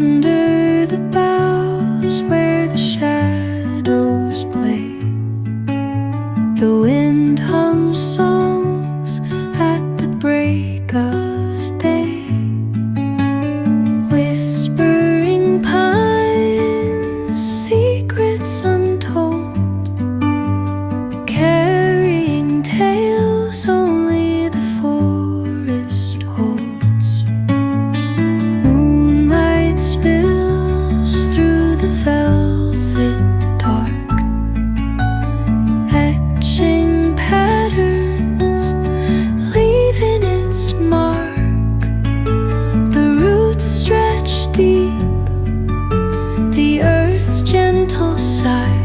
Under the boughs where the shadows play, the wind hums songs at the break of day. Whispering pines, secrets untold, carrying tales only the forest holds. Moonlight spills through the velvet dark, etching patterns, leaving its mark. The roots stretch deep, the earth's gentle sigh,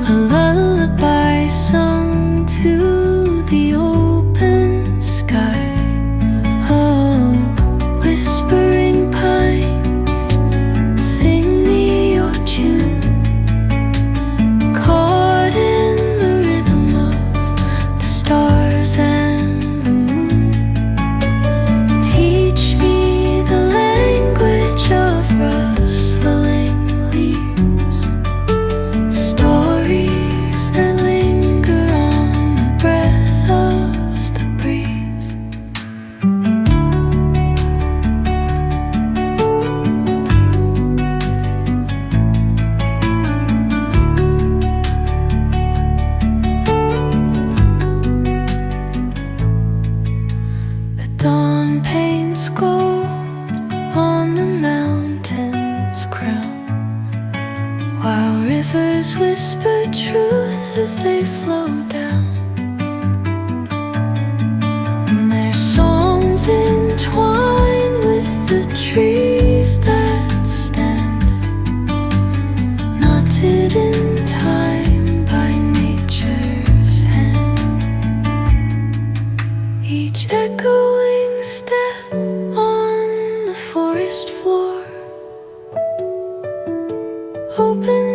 a lullaby sung to the open sky. Oh, whispering pines, sing me your tune, caught in the rhythm of the stars and the moon. Teach me the language of rustling leaves, stories that linger on the breath of the breeze. The dawn paints gold on the mountain's crown, while rivers whisper truth as they flow down. And their songs entwine with the trees that stand, knotted in time by nature's hand. Each echoing step